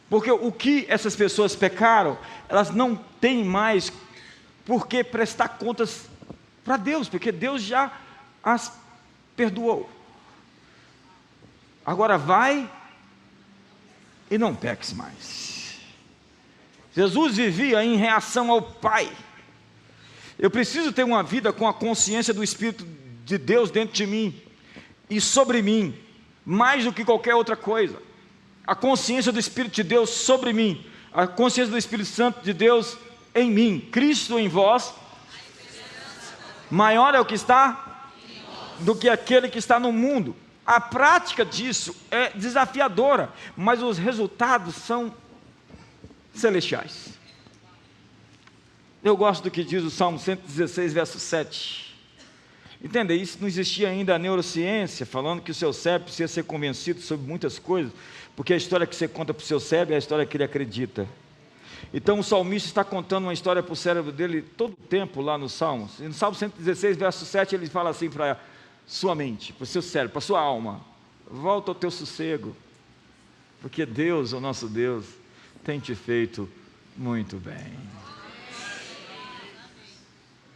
[SPEAKER 1] Porque o que essas pessoas pecaram, elas não têm mais por que prestar contas para Deus, porque Deus já as perdoou. Agora vai e não peques mais. Jesus vivia em reação ao Pai. Eu preciso ter uma vida com a consciência do Espírito de Deus dentro de mim e sobre mim, mais do que qualquer outra coisa. A consciência do Espírito de Deus sobre mim, a consciência do Espírito Santo de Deus em mim. Cristo em vós, maior é o que está do que aquele que está no mundo. A prática disso é desafiadora, mas os resultados são celestiais. Eu gosto do que diz o Salmo 116, verso 7. Entenda, isso não existia ainda a neurociência, falando que o seu cérebro precisa ser convencido sobre muitas coisas, porque a história que você conta para o seu cérebro é a história que ele acredita. Então o salmista está contando uma história para o cérebro dele todo o tempo lá nos Salmos. E no Salmo 116, verso 7, ele fala assim para sua mente, para o seu cérebro, para a sua alma: volta ao teu sossego, porque Deus, o nosso Deus, tem te feito muito bem.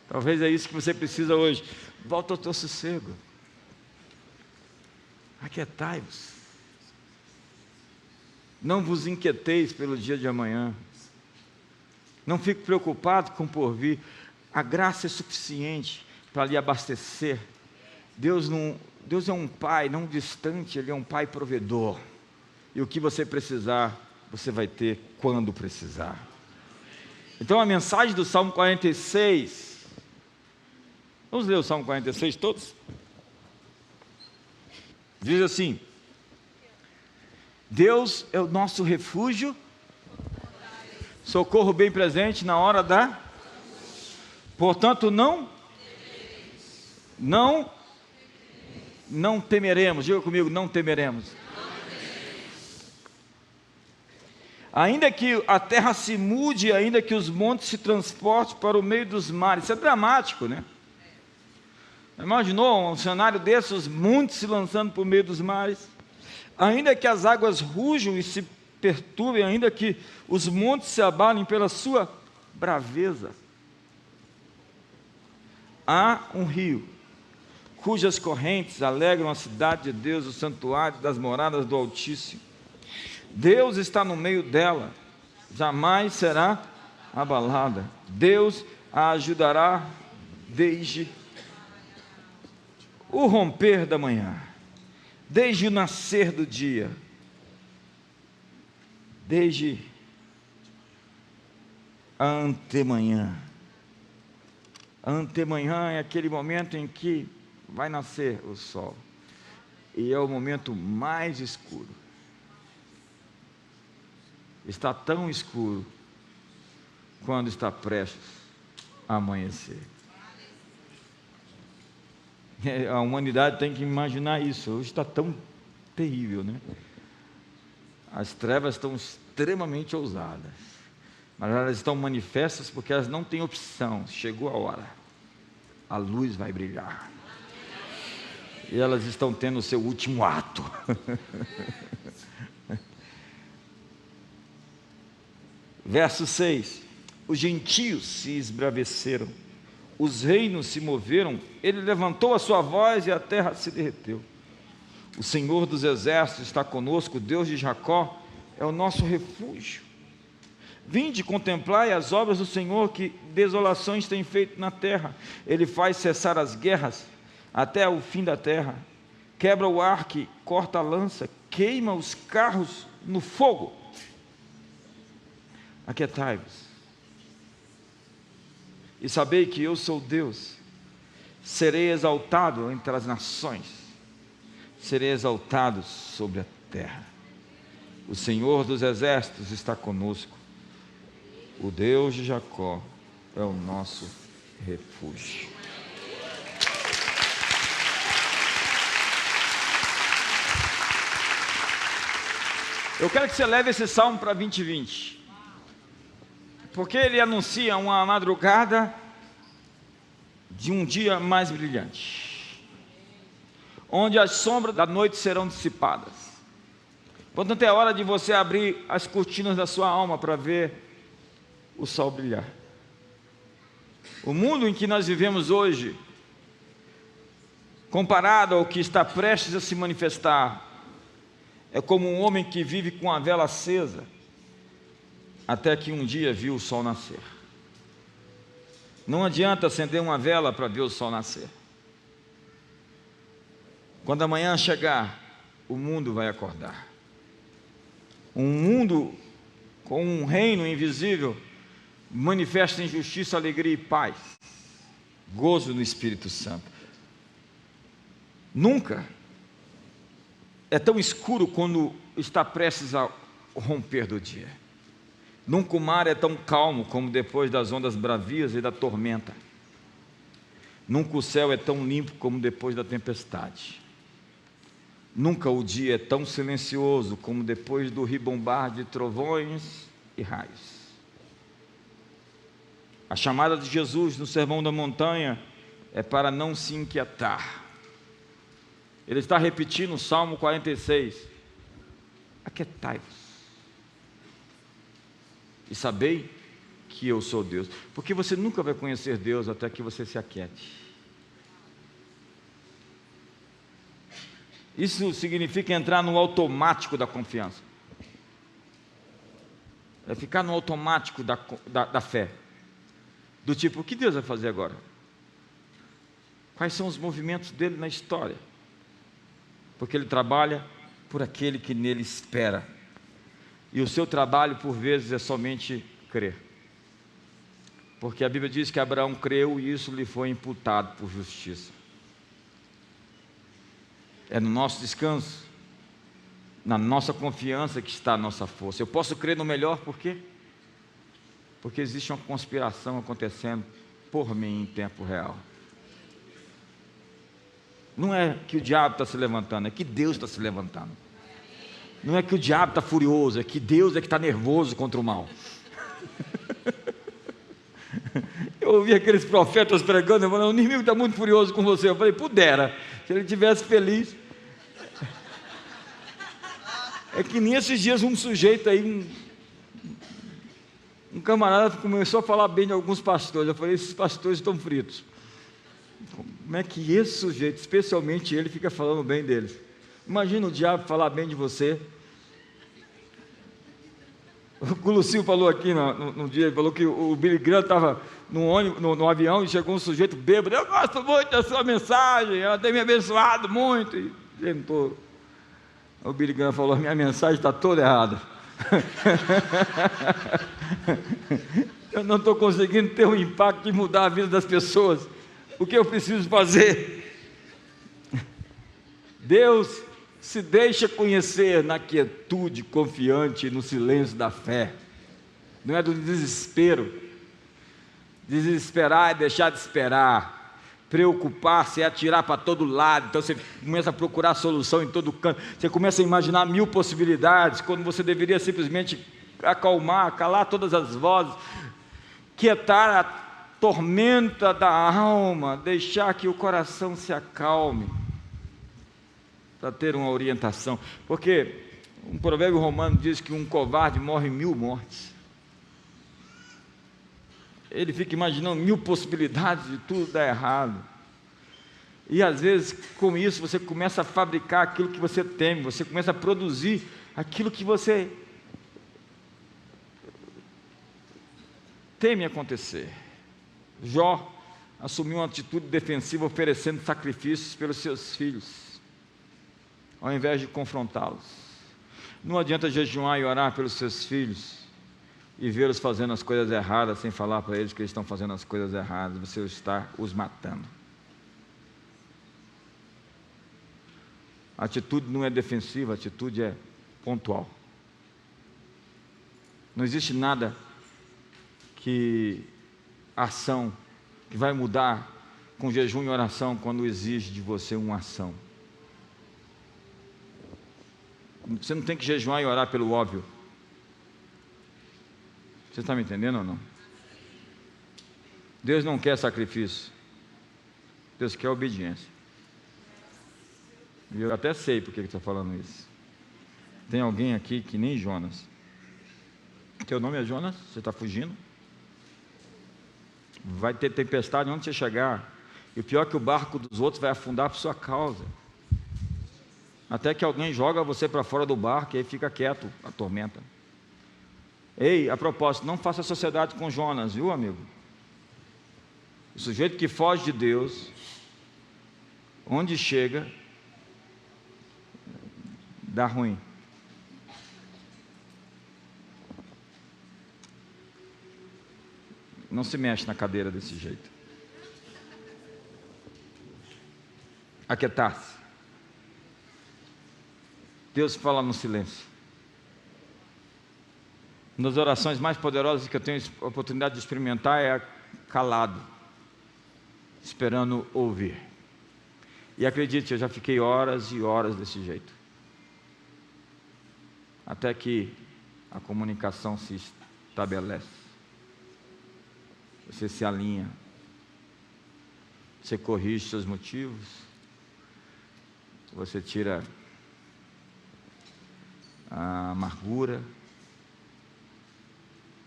[SPEAKER 1] Talvez é isso que você precisa hoje. Volta ao teu sossego. Aquietai-vos. Não vos inquieteis pelo dia de amanhã. Não fique preocupado com o porvir. A graça é suficiente para lhe abastecer. Deus é um pai não distante, Ele é um pai provedor. E o que você precisar, você vai ter quando precisar. Então a mensagem do Salmo 46, vamos ler o Salmo 46 todos? Diz assim: Deus é o nosso refúgio, socorro bem presente na hora da... Portanto não temeremos, diga comigo, não temeremos. Ainda que a terra se mude, ainda que os montes se transportem para o meio dos mares. Isso é dramático, né? Imaginou um cenário desse, os montes se lançando por meio dos mares? Ainda que as águas rujam e se perturbem, ainda que os montes se abalem pela sua braveza. Há um rio, cujas correntes alegram a cidade de Deus, o santuário das moradas do Altíssimo. Deus está no meio dela, jamais será abalada. Deus a ajudará desde o romper da manhã, desde o nascer do dia, desde a antemanhã. A antemanhã é aquele momento em que vai nascer o sol, e é o momento mais escuro. Está tão escuro quando está prestes a amanhecer. A humanidade tem que imaginar isso. Hoje está tão terrível, né? As trevas estão extremamente ousadas, mas elas estão manifestas porque elas não têm opção. Chegou a hora, a luz vai brilhar, e elas estão tendo o seu último ato. Verso 6: os gentios se esbraveceram, os reinos se moveram, ele levantou a sua voz e a terra se derreteu. O Senhor dos exércitos está conosco, o Deus de Jacó é o nosso refúgio. Vinde, contemplai as obras do Senhor, que desolações tem feito na terra. Ele faz cessar as guerras até o fim da terra, quebra o arco, corta a lança, queima os carros no fogo. Aquietai-vos e sabei que eu sou Deus. Serei exaltado entre as nações, serei exaltado sobre a terra. O Senhor dos exércitos está conosco, o Deus de Jacó é o nosso refúgio. Eu quero que você leve esse salmo para 2020, porque ele anuncia uma madrugada de um dia mais brilhante, onde as sombras da noite serão dissipadas. Portanto, é hora de você abrir as cortinas da sua alma para ver o sol brilhar. O mundo em que nós vivemos hoje, comparado ao que está prestes a se manifestar, é como um homem que vive com a vela acesa, até que um dia viu o sol nascer. Não adianta acender uma vela para ver o sol nascer. Quando amanhã chegar, o mundo vai acordar. Um mundo com um reino invisível manifesta em justiça, alegria e paz, gozo no Espírito Santo. Nunca é tão escuro quando está prestes a romper do dia. Nunca o mar é tão calmo como depois das ondas bravias e da tormenta. Nunca o céu é tão limpo como depois da tempestade. Nunca o dia é tão silencioso como depois do ribombar de trovões e raios. A chamada de Jesus no Sermão da Montanha é para não se inquietar. Ele está repetindo o Salmo 46. Aquietai-vos e sabei que eu sou Deus. Porque você nunca vai conhecer Deus até que você se aquiete. Isso significa entrar no automático da confiança. É ficar no automático da fé. Do tipo, o que Deus vai fazer agora? Quais são os movimentos dele na história? Porque ele trabalha por aquele que nele espera. E o seu trabalho, por vezes, é somente crer. Porque a Bíblia diz que Abraão creu e isso lhe foi imputado por justiça. É no nosso descanso, na nossa confiança que está a nossa força. Eu posso crer no melhor, por quê? Porque existe uma conspiração acontecendo por mim em tempo real. Não é que o diabo está se levantando, é que Deus está se levantando. Não é que o diabo está furioso, é que Deus é que está nervoso contra o mal. Eu ouvi aqueles profetas pregando, eu falei, o inimigo está muito furioso com você. Eu falei, pudera, se ele estivesse feliz. É que nesses dias um sujeito aí, um camarada começou a falar bem de alguns pastores. Eu falei, esses pastores estão fritos. Como é que esse sujeito, especialmente ele, fica falando bem deles? Imagina o diabo falar bem de você. O Lucil falou aqui no dia, ele falou que o Billy Graham estava no avião e chegou um sujeito bêbado. Eu gosto muito da sua mensagem, ela tem me abençoado muito. E tentou. O Billy Graham falou, minha mensagem está toda errada. Eu não estou conseguindo ter um impacto de mudar a vida das pessoas. O que eu preciso fazer? Deus se deixa conhecer na quietude confiante, no silêncio da fé. Não é do desespero. Desesperar é deixar de esperar. preocupar-se é atirar para todo lado, então você começa a procurar solução em todo canto, você começa a imaginar 1000 possibilidades, quando você deveria simplesmente acalmar, calar todas as vozes, quietar a tormenta da alma, deixar que o coração se acalme, para ter uma orientação, porque um provérbio romano diz que um covarde morre 1000 mortes, ele fica imaginando 1000 possibilidades de tudo dar errado, e às vezes com isso você começa a fabricar aquilo que você teme, você começa a produzir aquilo que você teme acontecer. Jó assumiu uma atitude defensiva, oferecendo sacrifícios pelos seus filhos, ao invés de confrontá-los. Não adianta jejuar e orar pelos seus filhos e vê-los fazendo as coisas erradas, sem falar para eles que eles estão fazendo as coisas erradas, você está os matando. A atitude não é defensiva, a atitude é pontual. Não existe nada que ação que vai mudar com jejum e oração quando exige de você uma ação. Você não tem que jejuar e orar pelo óbvio. Você está me entendendo ou não? Deus não quer sacrifício, Deus quer obediência. E eu até sei por que está falando isso. Tem alguém aqui que nem Jonas. Teu nome é Jonas? Você está fugindo? Vai ter tempestade onde você chegar, e o pior é que o barco dos outros vai afundar por sua causa, até que alguém joga você para fora do barco, e aí fica quieto a tormenta. Ei, a propósito, não faça sociedade com Jonas, viu, amigo? O sujeito que foge de Deus, onde chega, dá ruim. Não se mexe na cadeira desse jeito. Aquietar-se. Deus fala no silêncio. Uma das orações mais poderosas que eu tenho a oportunidade de experimentar é calado, esperando ouvir. E acredite, eu já fiquei horas e horas desse jeito, até que a comunicação se estabelece. Você se alinha, você corrige seus motivos, você tira a amargura,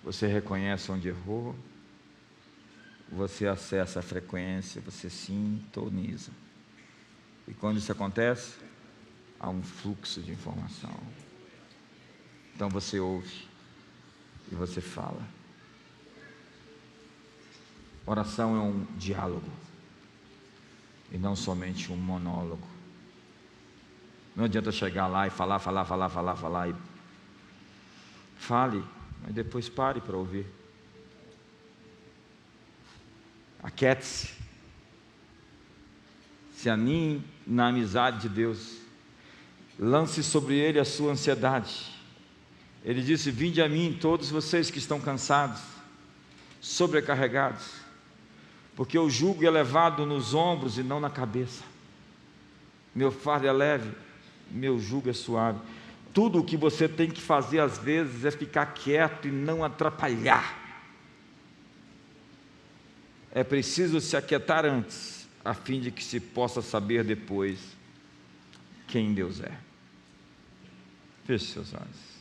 [SPEAKER 1] você reconhece onde errou, você acessa a frequência, você sintoniza. E quando isso acontece, há um fluxo de informação. Então você ouve e você fala. Oração é um diálogo e não somente um monólogo. Não adianta chegar lá e falar e fale, mas depois pare para ouvir. Aquiete-se, se aninhe na amizade de Deus, lance sobre Ele a sua ansiedade. Ele disse: vinde a mim todos vocês que estão cansados, sobrecarregados, porque o jugo é levado nos ombros e não na cabeça. Meu fardo é leve, meu jugo é suave. Tudo o que você tem que fazer às vezes é ficar quieto e não atrapalhar. É preciso se aquietar antes, a fim de que se possa saber depois quem Deus é. Feche seus olhos.